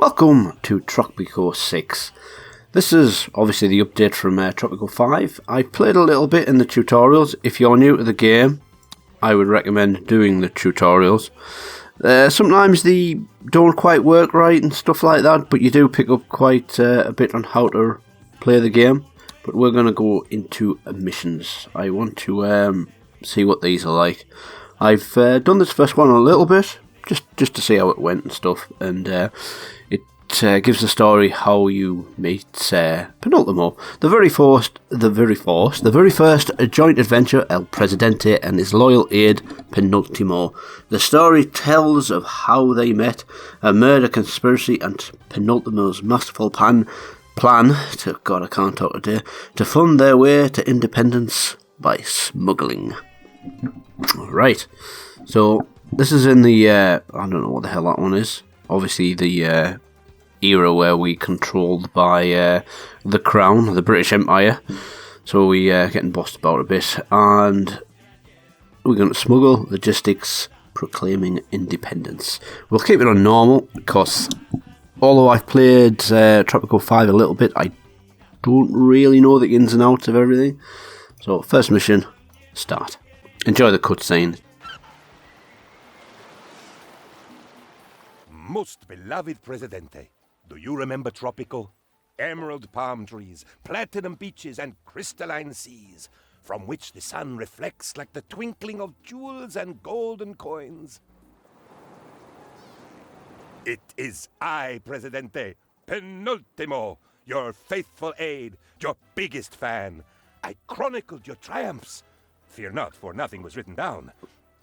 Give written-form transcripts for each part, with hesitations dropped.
Welcome to Tropico-6. This is obviously the update from Tropico 5. I played a little bit in the tutorials. If you're new to the game, I would recommend doing the tutorials. Sometimes they don't quite work right and stuff like that, but you do pick up quite a bit on how to play the game. But we're going to go into missions. I want to see what these are like. I've done this first one a little bit, just to see how it went and stuff, and it gives the story how you meet Penultimo, the very first joint adventure, El Presidente and his loyal aide Penultimo. The story tells of how they met, a murder conspiracy, and Penultimo's masterful plan to, God, I can't talk today, to fund their way to independence by smuggling. Right, so this is in the, I don't know what the hell that one is, obviously the era where we controlled by the Crown, the British Empire, so we getting bossed about a bit, and we're going to smuggle logistics, proclaiming independence. We'll keep it on normal, because although I've played Tropico 5 a little bit, I don't really know the ins and outs of everything. So, first mission, start. Enjoy the cutscene. Most beloved Presidente, do you remember Tropico? Emerald palm trees, platinum beaches, and crystalline seas, from which the sun reflects like the twinkling of jewels and golden coins. It is I, Presidente, Penultimo, your faithful aide, your biggest fan. I chronicled your triumphs. Fear not, for nothing was written down.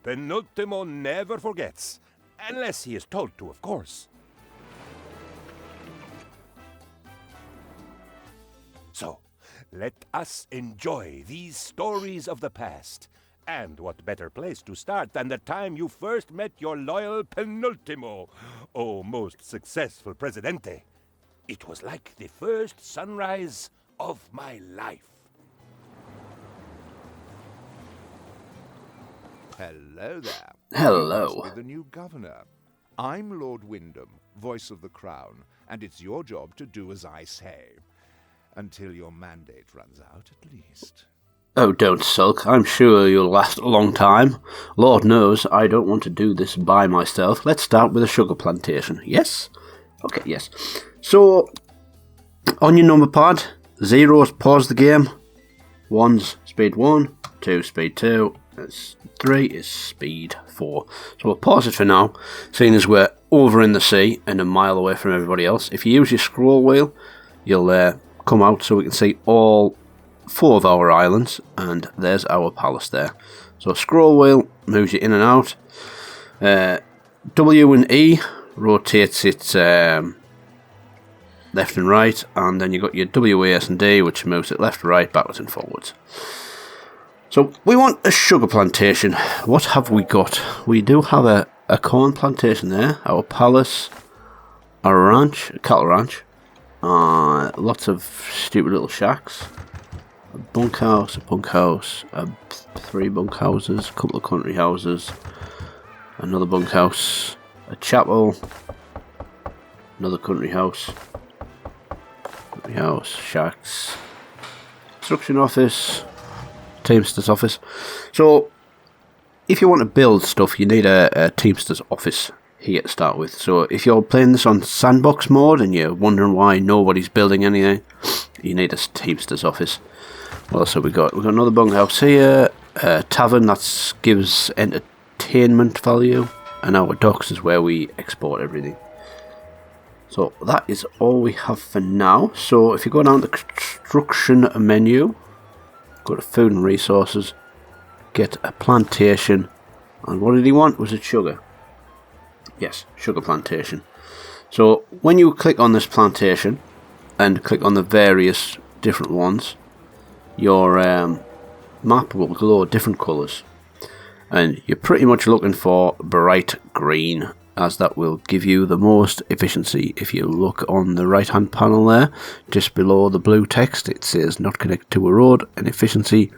Penultimo never forgets, unless he is told to, of course. So, let us enjoy these stories of the past. And what better place to start than the time you first met your loyal Penultimo, oh most successful Presidente. It was like the first sunrise of my life. Hello there. Hello. You must be the new governor. I'm Lord Wyndham, voice of the Crown, and it's your job to do as I say. Until your mandate runs out, at least. Oh, don't sulk. I'm sure you'll last a long time. Lord knows I don't want to do this by myself. Let's start with a sugar plantation. Yes? Okay, yes. So, on your number pad, 0's pause the game, 1's speed 1, 2 speed 2, 3 is speed 4. So we'll pause it for now, seeing as we're over in the sea and a mile away from everybody else. If you use your scroll wheel, you'll come out so we can see all 4 of our islands, and there's our palace there. So scroll wheel moves you in and out. W and E rotates it left and right, and then you've got your W, A, S and D, which moves it left, right, backwards and forwards. So we want a sugar plantation. What have we got? We do have a corn plantation there, our palace, a ranch, a cattle ranch, lots of stupid little shacks, a bunkhouse, 3 bunkhouses, a couple of country houses, another bunkhouse, a chapel, another country house, shacks, construction office, Teamster's office. So, if you want to build stuff, you need a Teamster's office here to start with. So, if you're playing this on sandbox mode and you're wondering why nobody's building anything, you need a Teamster's office. What else have we got? We've got another bunkhouse here, a tavern that gives entertainment value, and our docks is where we export everything. So, that is all we have for now. So, if you go down the construction menu, go to food and resources, get a plantation, and what did he want? Was it sugar? Yes, sugar plantation. So when you click on this plantation and click on the various different ones, your map will glow different colours, and you're pretty much looking for bright green, as that will give you the most efficiency. If you look on the right hand panel there, just below the blue text, it says not connected to a road, and efficiency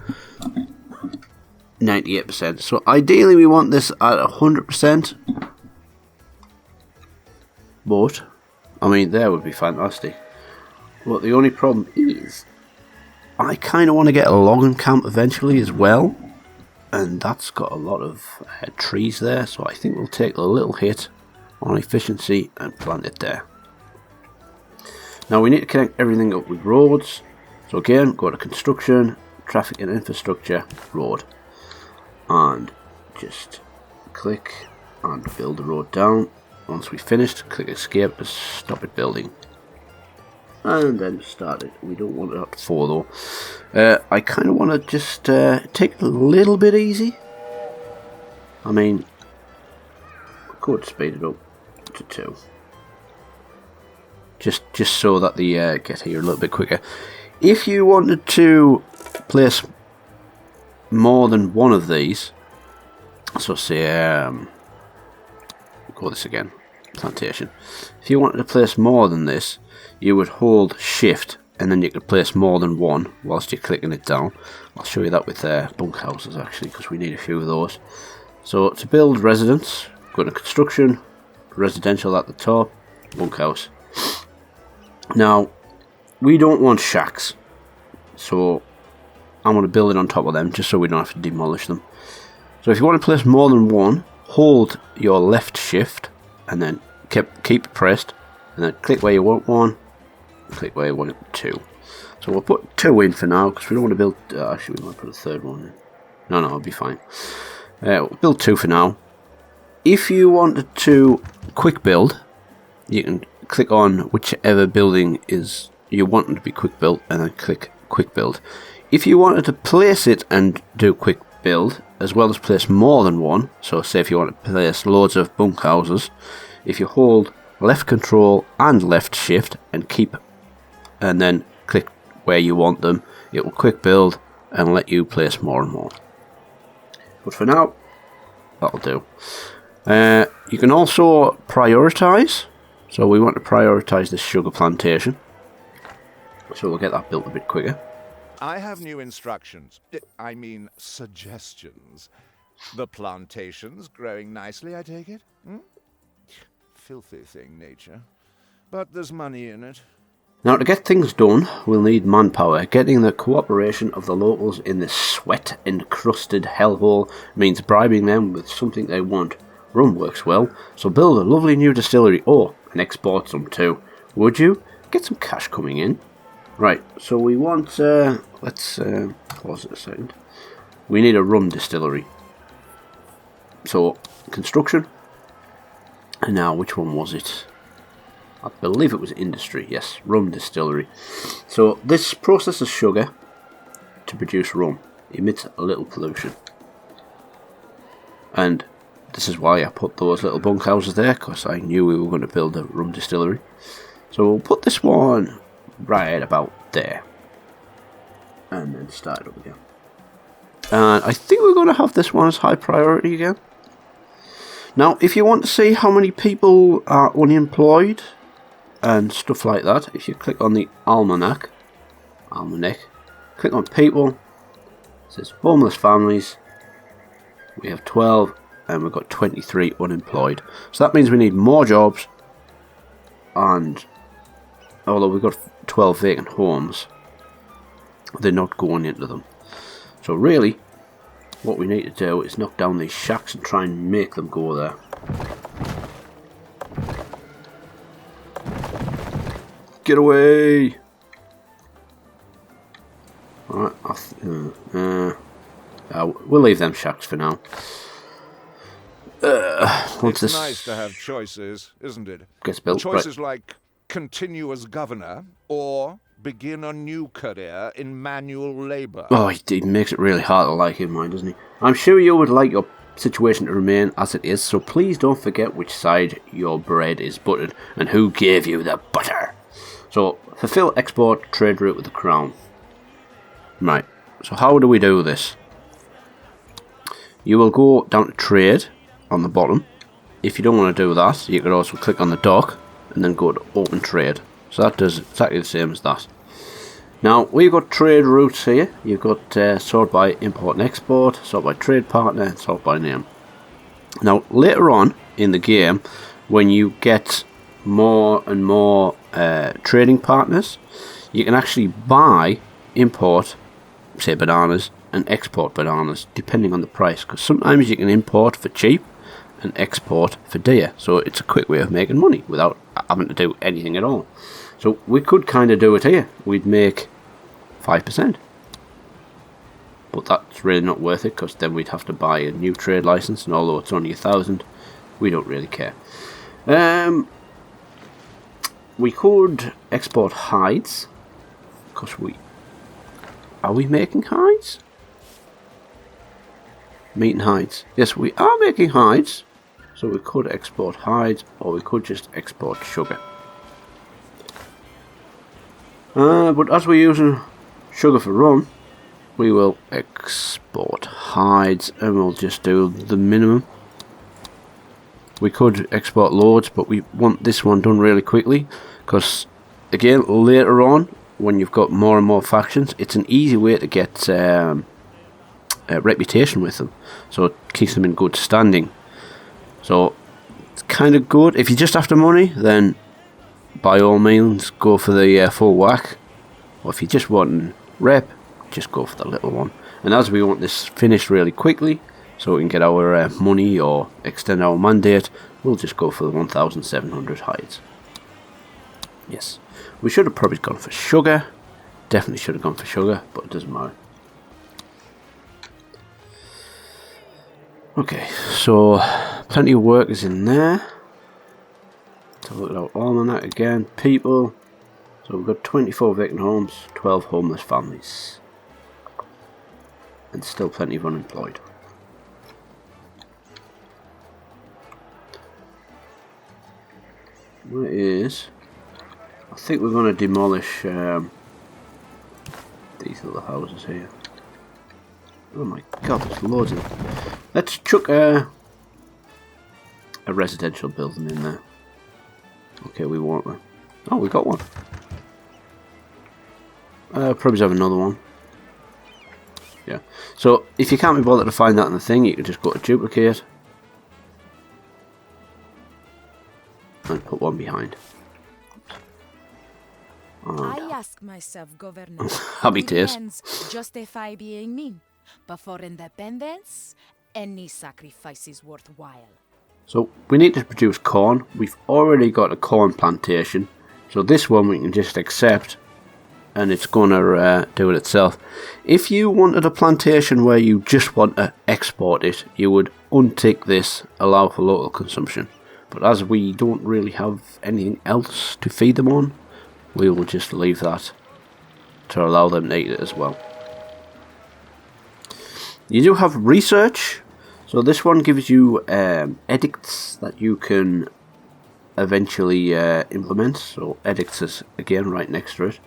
98%. So ideally we want this at 100%, but I mean, that would be fantastic. But the only problem is, I kind of want to get a logging camp eventually as well. And that's got a lot of trees there, so I think we'll take a little hit on efficiency and plant it there. Now we need to connect everything up with roads. So again, go to construction, traffic and infrastructure, road. And just click and build the road down. Once we've finished, click escape to stop it building. And then start it. We don't want it at 4 though. I kind of want to just take it a little bit easy. I mean, I could speed it up to 2. Just so that they get here a little bit quicker. If you wanted to place more than one of these, so say, call this again, plantation. If you wanted to place more than this, you would hold shift and then you could place more than one whilst you're clicking it down. I'll show you that with bunkhouses actually, because we need a few of those. So to build residence, go to construction, residential at the top, bunkhouse. Now we don't want shacks, so I'm going to build it on top of them just so we don't have to demolish them. So if you want to place more than one, hold your left shift and then keep it pressed, and then click where you want one, click where you want 2. So we'll put 2 in for now because we don't want to build. Actually, we might put a 3rd one in. No, it'll be fine. We'll build 2 for now. If you wanted to quick build, you can click on whichever building is you want them to be quick built and then click quick build. If you wanted to place it and do quick build as well as place more than one, so say if you want to place loads of bunkhouses, if you hold left control and left shift and then click where you want them, it will quick build and let you place more and more. But for now, that'll do. You can also prioritize. So we want to prioritize this sugar plantation. So we'll get that built a bit quicker. I have new instructions. I mean, suggestions. The plantation's growing nicely, I take it? Filthy thing, nature. But there's money in it. Now, to get things done, we'll need manpower. Getting the cooperation of the locals in this sweat-encrusted hellhole means bribing them with something they want. Rum works well, so build a lovely new distillery. And export some too. Would you? Get some cash coming in. Right, so we want, let's pause it a second. We need a rum distillery. So, construction. And now, which one was it? I believe it was industry, yes, rum distillery. So, this processes sugar to produce rum. Emits a little pollution. And this is why I put those little bunkhouses there, because I knew we were going to build a rum distillery. So we'll put this one right about there. And then start it up again. And I think we're going to have this one as high priority again. Now, if you want to see how many people are unemployed and stuff like that, if you click on the almanac, click on people, it says homeless families, we have 12 and we've got 23 unemployed. So that means we need more jobs, and although we've got 12 vacant homes, they're not going into them. So really, what we need to do is knock down these shacks and try and make them go there. Get away! Alright, we'll leave them shacks for now. It's nice to have choices, isn't it? Gets built, choices like continue as governor or begin a new career in manual labour. Oh, he makes it really hard to like him, mind, doesn't he? I'm sure you would like your situation to remain as it is, so please don't forget which side your bread is buttered and who gave you the butter. So, fulfill export trade route with the crown. Right, so how do we do this? You will go down to trade on the bottom. If you don't want to do that, you could also click on the dock and then go to open trade. So that does exactly the same as that. Now, we've got trade routes here. You've got sort by import and export, sort by trade partner, and sort by name. Now, later on in the game, when you get more and more trading partners, you can actually buy, import, say bananas, and export bananas, depending on the price. Because sometimes you can import for cheap and export for dear. So it's a quick way of making money without having to do anything at all. So we could kind of do it here. We'd make 5%. But that's really not worth it, because then we'd have to buy a new trade license, and although it's only 1,000, we don't really care. We could export hides, because are we making hides? Meat and hides. Yes, we are making hides. So we could export hides, or we could just export sugar. But as we're using sugar for rum, we will export hides, and we'll just do the minimum. We could export loads, but we want this one done really quickly, because again, later on, when you've got more and more factions, it's an easy way to get a reputation with them, so it keeps them in good standing. So it's kind of good. If you're just after money, then by all means go for the full whack, or if you just want rep, just go for the little one. And as we want this finished really quickly, so we can get our money or extend our mandate, we'll just go for the 1,700 hides. Yes, we should have probably gone for sugar. Definitely should have gone for sugar, but it doesn't matter. Okay, so plenty of workers in there. Let's have a look at our almanac again. People. So we've got 24 vacant homes, 12 homeless families. And still plenty of unemployed. What it is, I think we're going to demolish these little houses here. Oh my god, there's loads of them. Let's chuck a residential building in there. Okay, we want one. Oh, we got one. Probably have another one. Yeah. So if you can't be bothered to find that in the thing, you can just go to duplicate and put one behind. I ask myself, Governor, Happy days. justify being mean, but for independence, any sacrifice is worthwhile. So we need to produce corn. We've already got a corn plantation, so this one we can just accept, and it's gonna do it itself. If you wanted a plantation where you just want to export it, you would untick this, allow for local consumption. But as we don't really have anything else to feed them on, we will just leave that to allow them to eat it as well. You do have research, so this one gives you edicts that you can eventually implement. So edicts is again right next to it.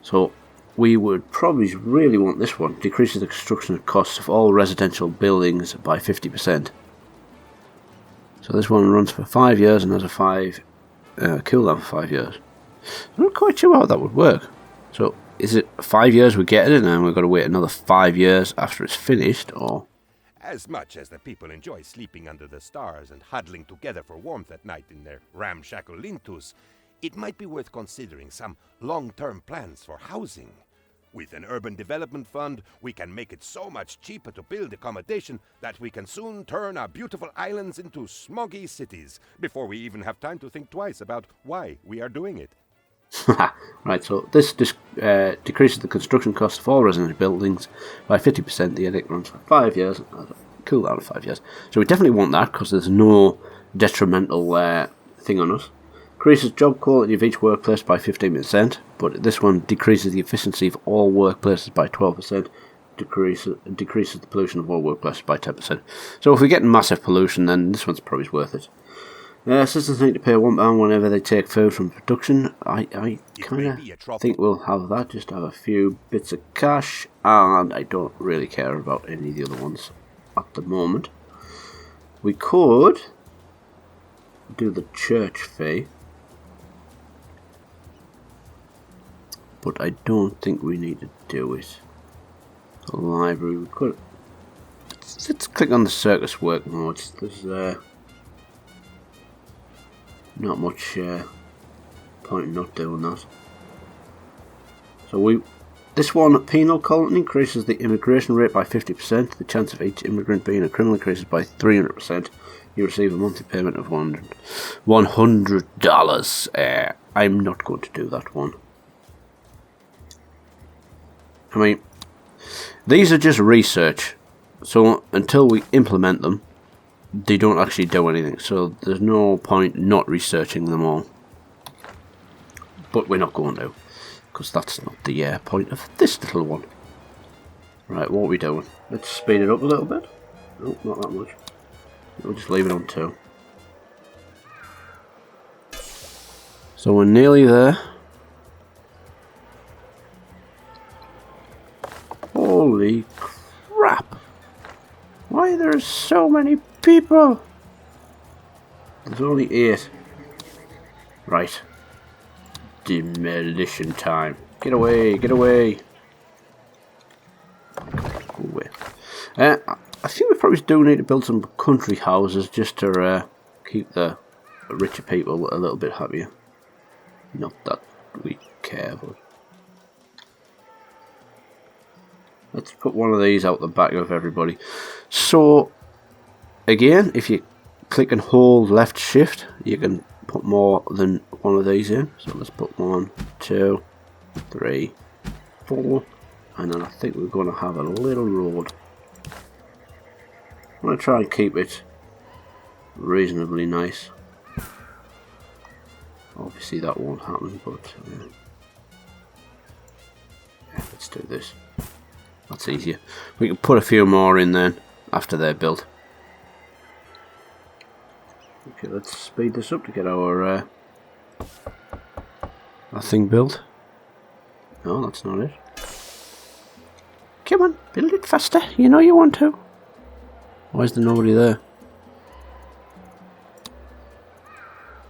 So we would probably really want this one. Decreases the construction costs of all residential buildings by 50%. So this one runs for 5 years and has a cooldown for 5 years. I'm not quite sure how that would work. So is it 5 years we get it and then we've got to wait another 5 years after it's finished, or? As much as the people enjoy sleeping under the stars and huddling together for warmth at night in their ramshackle lintus, it might be worth considering some long-term plans for housing. With an urban development fund, we can make it so much cheaper to build accommodation that we can soon turn our beautiful islands into smoggy cities before we even have time to think twice about why we are doing it. Right, so this decreases the construction cost of all residential buildings by 50%. The edict runs for 5 years. Cooldown of 5 years. So we definitely want that because there's no detrimental thing on us. Increases job quality of each workplace by 15%, but this one decreases the efficiency of all workplaces by 12%, decreases the pollution of all workplaces by 10%. So if we're getting massive pollution, then this one's probably worth it. Citizens need to pay £1 whenever they take food from production. I kind of think we'll have that, just have a few bits of cash, and I don't really care about any of the other ones at the moment. We could do the church fee, but I don't think we need to do it. The library, we could. Let's click on the circus work modes. There's not much point in not doing that. So this one, penal colony, increases the immigration rate by 50%. The chance of each immigrant being a criminal increases by 300%. You receive a monthly payment of $100. I'm not going to do that one. I mean, these are just research. So until we implement them, they don't actually do anything. So there's no point not researching them all. But we're not going to, because that's not the point of this little one. Right, what are we doing? Let's speed it up a little bit. No, not that much. We'll just leave it on 2. So we're nearly there. Holy crap! Why are there so many people? There's only 8. Right. Demolition time. Get away, get away. Go away. I think we probably do need to build some country houses just to keep the richer people a little bit happier. Not that we care, but let's put one of these out the back of everybody. So, again, if you click and hold left shift, you can put more than one of these in. So let's put 1, 2, 3, 4, and then I think we're going to have a little road. I'm going to try and keep it reasonably nice. Obviously that won't happen, but yeah, let's do this. That's easier. We can put a few more in then after they're built. Okay, let's speed this up to get our thing built. No, that's not it. Come on, build it faster. You know you want to. Why is there nobody there?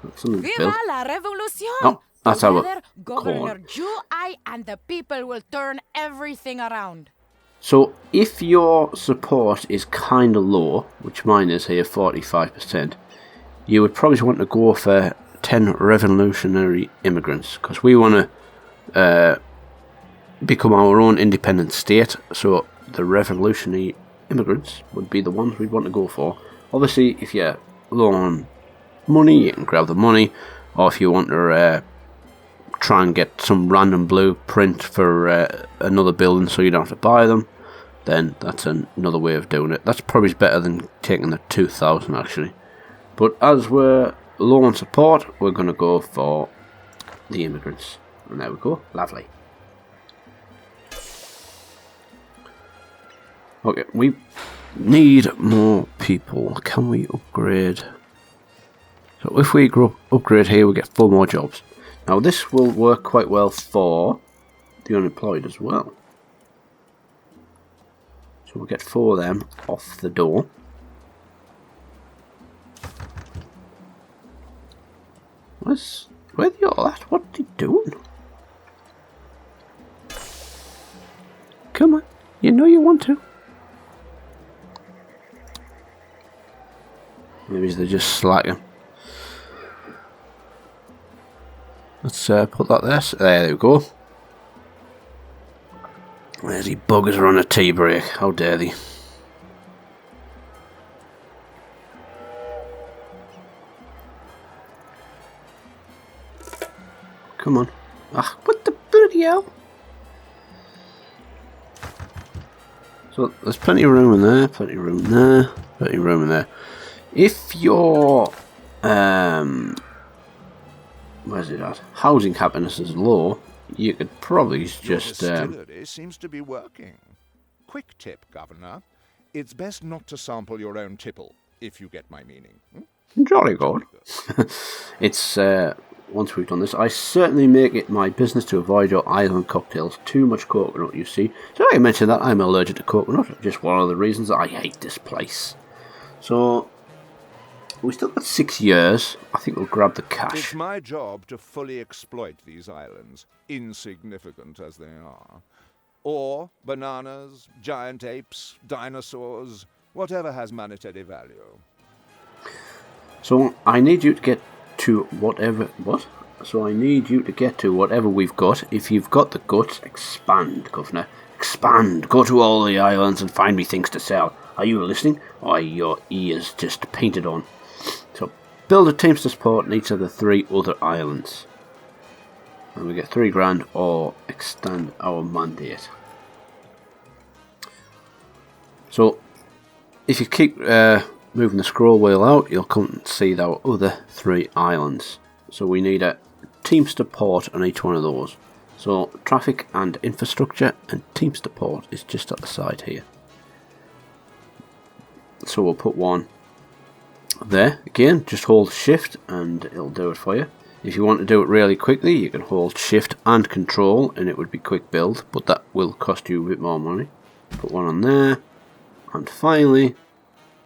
Viva built. la revolution! No, that's our Together, Governor corn. Jew, I, and the people will turn everything around. So if your support is kind of low, which mine is here 45%, you would probably want to go for 10 revolutionary immigrants, because we want to become our own independent state. So the revolutionary immigrants would be the ones we'd want to go for. Obviously, if you're low on money, you can grab the money, or if you want to try and get some random blueprint for another building so you don't have to buy them, then that's another way of doing it. That's probably better than taking the 2,000 actually. But as we're low on support, we're going to go for the immigrants. And there we go. Lovely. Okay, we need more people. Can we upgrade? So if we upgrade here, we get 4 more jobs. Now this will work quite well for the unemployed as well. So we'll get 4 of them off the door. Where are you all at? What are you doing? Come on, you know you want to. Maybe they're just slacking. Let's put that there. There we go. Where's he buggers are on a tea break? How dare they? Come on. Ah, what the bloody hell? So there's plenty of room in there, plenty of room there, plenty of room in there. If your where's it at? Housing happiness is low, you could probably just Your distillery seems to be working. Quick tip, Governor. It's best not to sample your own tipple, if you get my meaning. jolly good. It's once we've done this, I certainly make it my business to avoid your island cocktails. Too much coconut, you see. So I mentioned that I'm allergic to coconut. Just one of the reasons that I hate this place. So we still got 6 years. I think we'll grab the cash. It's my job to fully exploit these islands, insignificant as they are. Ore, bananas, giant apes, dinosaurs, whatever has monetary value. So I need you to get to whatever... What? So I need you to get to whatever we've got. If you've got the guts, expand, governor. Expand. Go to all the islands and find me things to sell. Are you listening? Or are your ears just painted on? So, build a Teamsters port in each of the 3 other islands. And we get 3 grand or extend our mandate. So, if you keep moving the scroll wheel out, you'll come and see our other 3 islands. So we need a Teamster port on each one of those. So traffic and infrastructure and Teamster port is just at the side here. So we'll put one there. Again, just hold shift and it'll do it for you. If you want to do it really quickly, you can hold shift and control and it would be quick build, but that will cost you a bit more money. Put one on there. And finally,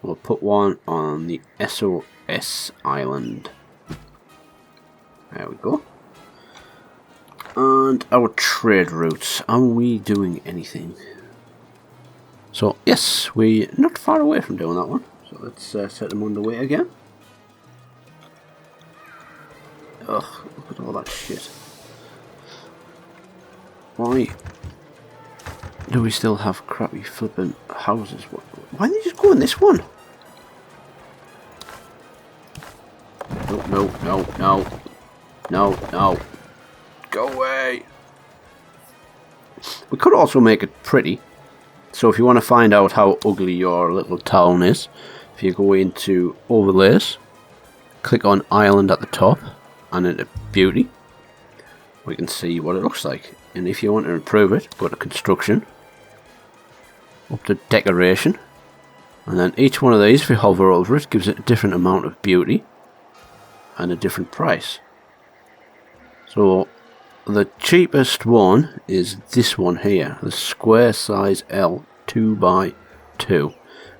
we'll put one on the SOS island. There we go. And our trade routes. Are we doing anything? So, yes, we're not far away from doing that one. So let's set them underway again. Ugh, look at all that shit. Why do we still have crappy flipping houses? Why didn't they just go in this one? No. Go away. We could also make it pretty. So if you want to find out how ugly your little town is, if you go into overlays, click on island at the top and into beauty, we can see what it looks like. And if you want to improve it, go to construction, up to decoration, and then each one of these, if you hover over it, gives it a different amount of beauty and a different price. So the cheapest one is this one here, the square size L 2x2,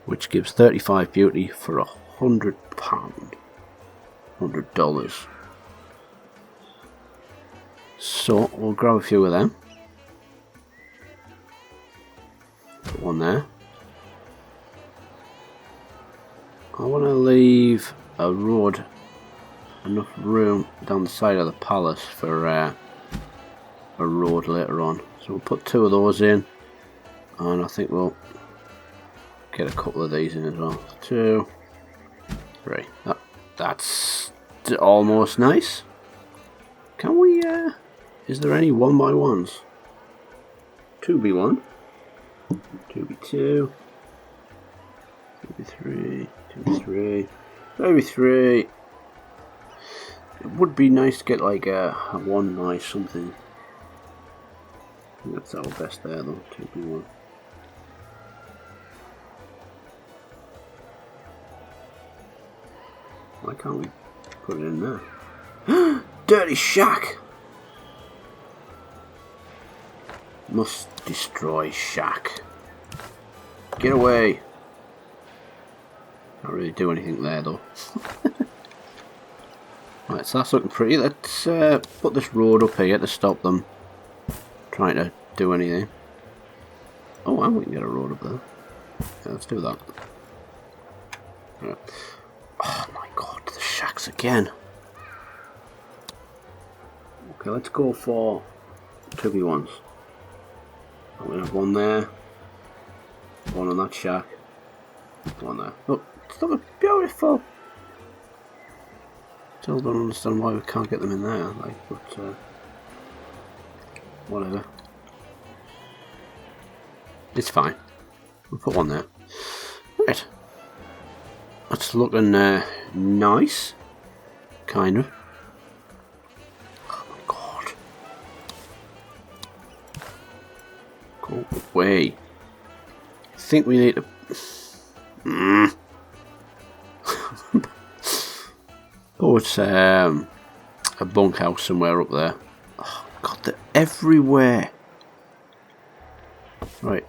which gives 35 beauty for £100. $100. So we'll grab a few of them. Put one there. I want to leave a road, enough room down the side of the palace for a road later on. So we'll put 2 of those in, and I think we'll get a couple of these in as well. 2, 3. That's almost nice. Can we, is there any 1x1s? 2b1, 2b2, 2b3, 2b3, 2b3. It would be nice to get like a 1 nice something. I think that's our best there though, 2b1. Why can't we put it in there? Dirty shack! Must destroy shack. Get away! Can't really do anything there though. Right, so that's looking pretty. Let's put this road up here to stop them trying to do anything. Oh, and we can get a road up there. Yeah, let's do that. Yeah. Oh my god, the shacks again. Okay, let's go for 2v1s. I'm going to have one there, one on that shack, one there. Look, it's looking beautiful. Still don't understand why we can't get them in there, like, but whatever. It's fine. We'll put one there. Right. That's looking nice. Kind of. Oh my god. Go away. I think we need to... Oh, it's a bunkhouse somewhere up there. Oh god, they're everywhere. Right,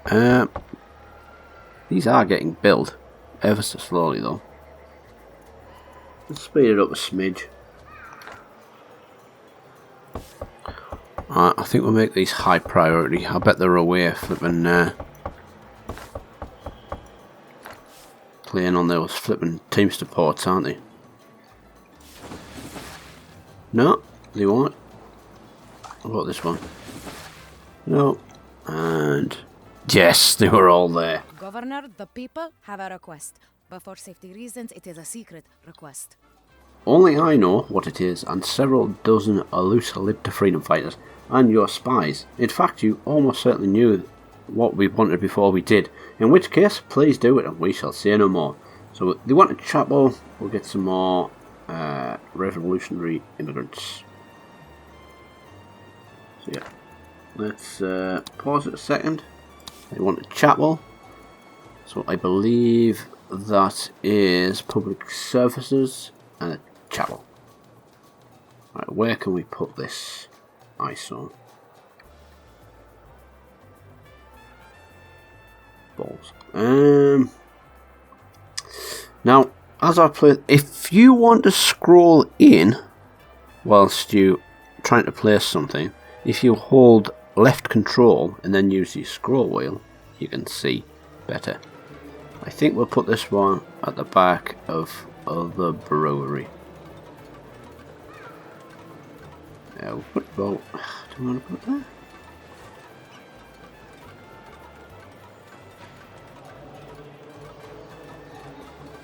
these are getting built. Ever so slowly though. Let's speed it up a smidge. I think we'll make these high priority. I bet they're away flipping playing on those flipping Teamster ports, aren't they? No, they won't. What about this one? No. And yes, they were all there. Governor, the people have a request. But for safety reasons, it is a secret request. Only I know what it is, and several dozen loose-lipped freedom fighters, and your spies. In fact, you almost certainly knew what we wanted before we did. In which case, please do it, and we shall say no more. So, they want a chapel. We'll get some more revolutionary immigrants. So yeah, let's pause it a second. They want a chapel. So I believe that is public services and a chapel. Right, where can we put this ISO? Balls. Now, as I play, if you want to scroll in whilst you trying to place something, if you hold left control and then use the scroll wheel, you can see better. I think we'll put this one at the back of the brewery. We'll put it about, do we want to put it there?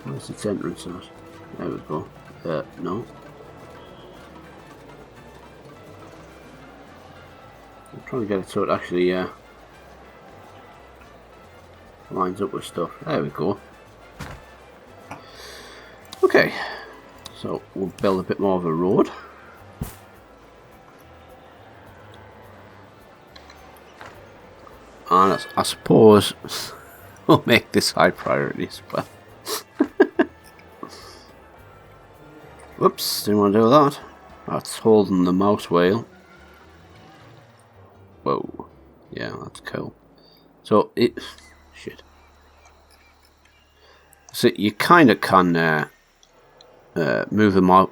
Where's its entrance at? There we go. No. I'm trying to get it so it actually lines up with stuff. There we go. Okay, so we'll build a bit more of a road. And I suppose we'll make this high priority as well. Whoops, didn't want to do that. That's holding the mouse wheel. Whoa. Yeah, that's cool. So it... shit. So you kind of can move the mouse...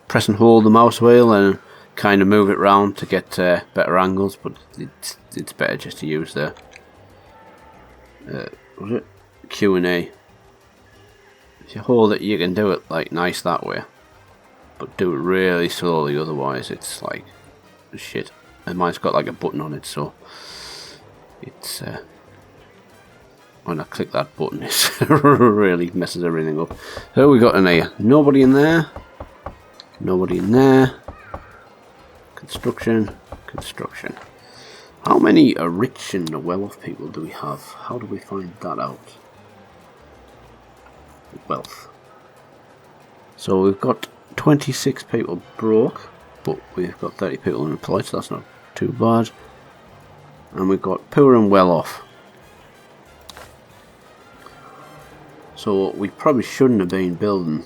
press and hold the mouse wheel and kind of move it round to get better angles, but it's better just to use the... what was it? Q&A. If you hold it, you can do it like nice that way. But do it really slowly, otherwise it's like shit. And mine's got like a button on it, so it's when I click that button, it really messes everything up. So we got in here. Nobody in there. Nobody in there. Construction. Construction. How many rich and well-off people do we have? How do we find that out? Wealth. So we've got 26 people broke, but we've got 30 people unemployed, so that's not too bad. And we've got poor and well off. So we probably shouldn't have been building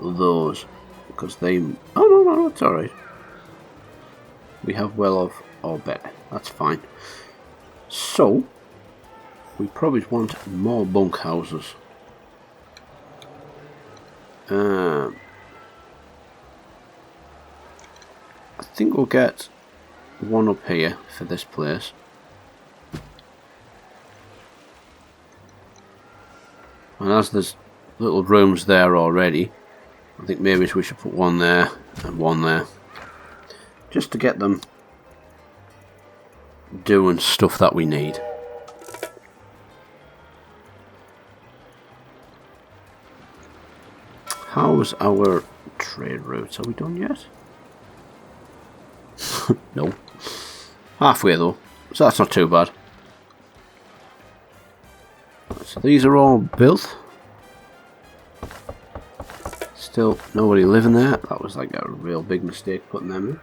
those, because they... oh no, it's alright. We have well off or better, that's fine. So, we probably want more bunkhouses. I think we'll get one up here for this place. And as there's little rooms there already, I think maybe we should put one there and one there. Just to get them doing stuff that we need. How's our trade routes? Are we done yet? No. Halfway though, so that's not too bad. So these are all built. Still nobody living there. That was like a real big mistake putting them in.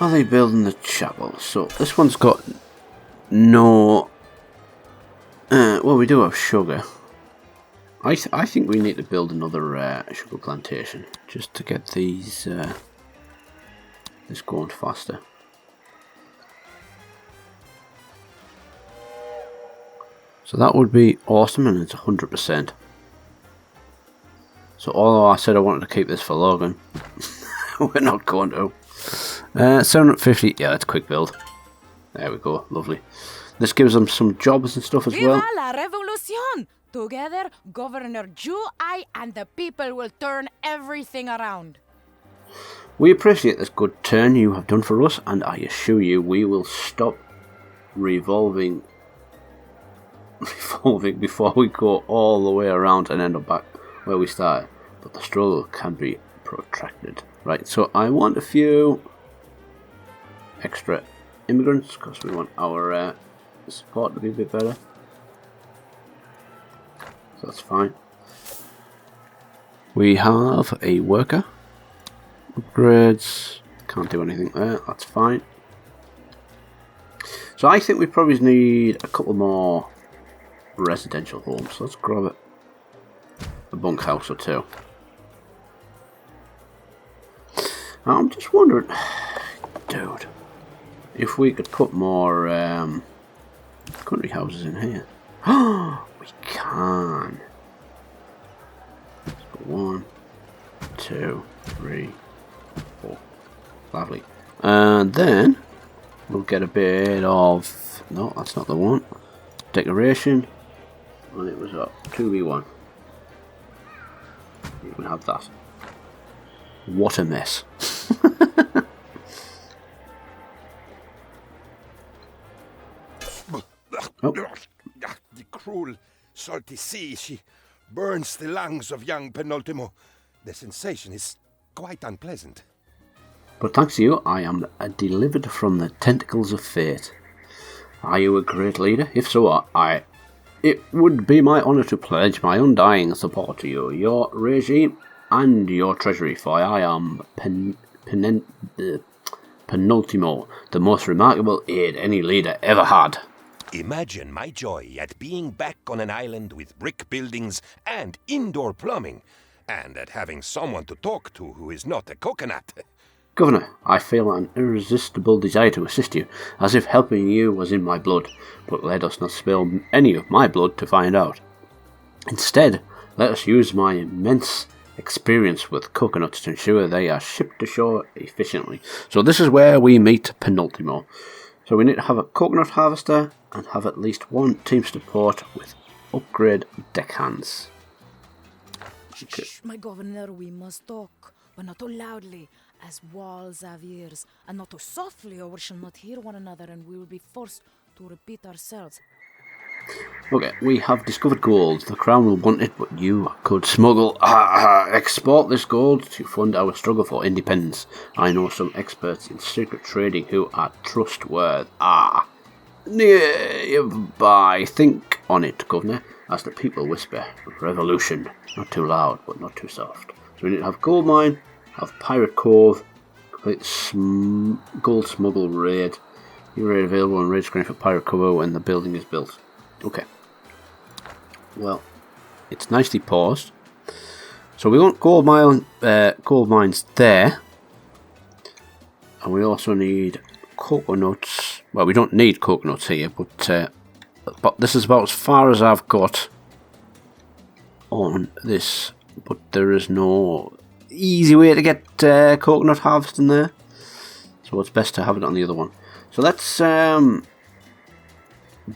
Are they building the chapel? So this one's got no... well, we do have sugar. I think we need to build another sugar plantation just to get these this going faster. So that would be awesome, and it's 100%. So although I said I wanted to keep this for Logan, we're not going to. 750, yeah, that's a quick build. There we go, lovely. This gives them some jobs and stuff as well. Viva la revolución! Together, Governor Ju I and the people will turn everything around. We appreciate this good turn you have done for us, and I assure you we will stop revolving before we go all the way around and end up back where we started. But the struggle can be protracted. Right, so I want a few extra immigrants because we want our support to be a bit better. So that's fine. We have a worker. Upgrades. Can't do anything there. That's fine. So I think we probably need a couple more residential homes. So let's grab a bunkhouse or two. I'm just wondering, dude, if we could put more country houses in here. We can. Let's put 1, 2, 3, 4. Lovely. And then we'll get a bit of... No, that's not the one. Decoration. And it was up 2v1. You can have that. What a mess. Oh. The cruel, salty sea, she burns the lungs of young Penultimo. The sensation is quite unpleasant. But thanks to you, I am delivered from the tentacles of fate. Are you a great leader? If so, it would be my honour to pledge my undying support to you, your regime, and your treasury, for I am Penultimo, the most remarkable aide any leader ever had. Imagine my joy at being back on an island with brick buildings and indoor plumbing, and at having someone to talk to who is not a coconut. Governor, I feel an irresistible desire to assist you, as if helping you was in my blood, but let us not spill any of my blood to find out. Instead, let us use my immense experience with coconuts to ensure they are shipped ashore efficiently. So this is where we meet Penultimo. So we need to have a coconut harvester and have at least one team support with upgrade deckhands. Okay. Shh, my governor, we must talk, but not too loudly, as walls have ears, and not too softly, or we shall not hear one another, and we will be forced to repeat ourselves. Okay, we have discovered gold. The Crown will want it, but you could export this gold to fund our struggle for independence. I know some experts in secret trading who are trustworthy. Nearby. Think on it, Governor, as the people whisper. Revolution. Not too loud, but not too soft. So we need to have gold mine, have pirate cove, complete gold smuggle raid. New raid available on raid screen for pirate cove when the building is built. Okay. Well, it's nicely paused. So we want gold mines there, and we also need coconuts. Well, we don't need coconuts here, but this is about as far as I've got on this. But there is no easy way to get coconut harvesting there, so it's best to have it on the other one. So let's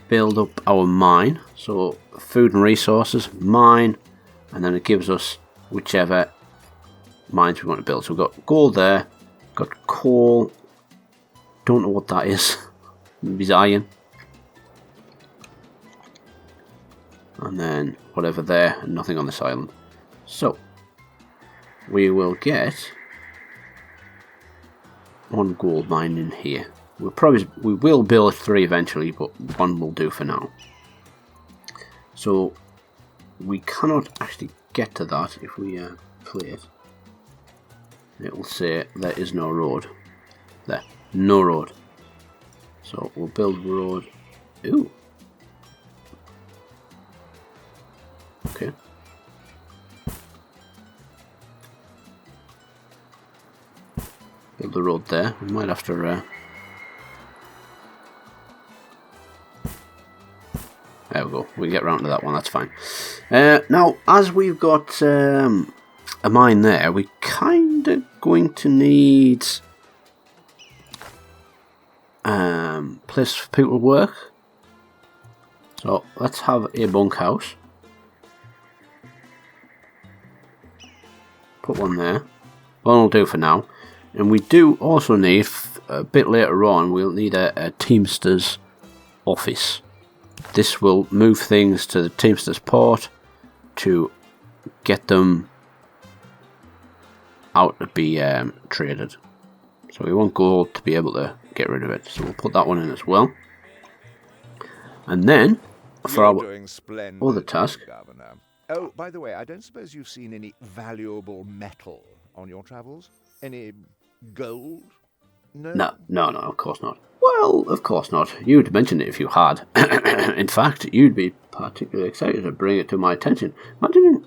build up our mine. So food and resources, mine, and then it gives us whichever mines we want to build. So we've got gold there, got coal, don't know what that is, maybe it's iron, and then whatever there, and nothing on this island. So we will get one gold mine in here. We will build 3 eventually, but 1 will do for now. So we cannot actually get to that if we play it. It will say there is no road. There, no road. So we'll build road. Ooh. Okay. Build the road there. We might have to. There we go. We get round to that one. That's fine. Now, as we've got a mine there, we kind of going to need place for people to work. So let's have a bunkhouse. Put one there. One will do for now. And we do also need, a bit later on, we'll need a Teamsters office. This will move things to the Teamsters port to get them out to be traded. So we want gold to be able to get rid of it. So we'll put that one in as well. And then, for our other task... Governor. Oh, by the way, I don't suppose you've seen any valuable metal on your travels? Any gold? No, of course not. Well, of course not. You'd mention it if you had. In fact, you'd be particularly excited to bring it to my attention. Imagine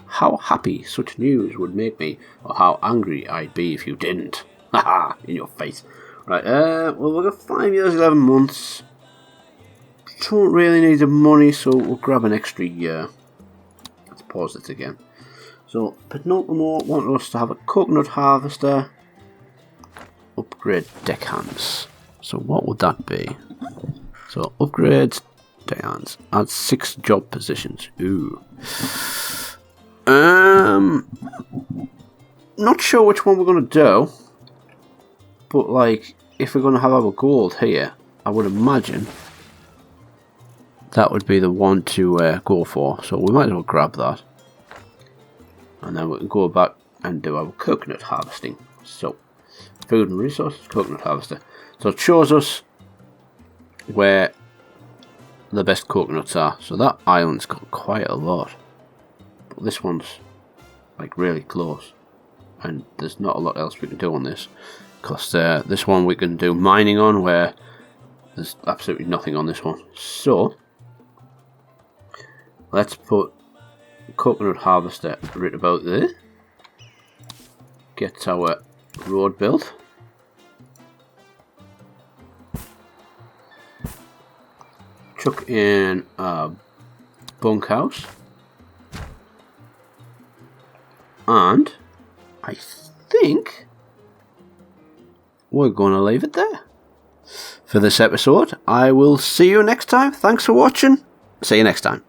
how happy such news would make me, or how angry I'd be if you didn't. Haha, in your face. Right, well, we've got 5 years, 11 months. Don't really need the money, so we'll grab an extra year. Let's pause this again. So, Penultimo want us to have a coconut harvester. Upgrade deckhands. So what would that be? So upgrade deckhands. Add 6 job positions. Ooh. Not sure which one we're gonna do. But like, if we're gonna have our gold here, I would imagine that would be the one to go for. So we might as well grab that. And then we can go back and do our coconut harvesting. So, food and resources, coconut harvester. So it shows us where the best coconuts are. So that island's got quite a lot. But this one's like really close. And there's not a lot else we can do on this. Because this one we can do mining on, where there's absolutely nothing on this one. So, let's put coconut harvester right about there. Get our road built. Chuck in a bunkhouse. And I think we're going to leave it there for this episode. I will see you next time. Thanks for watching. See you next time.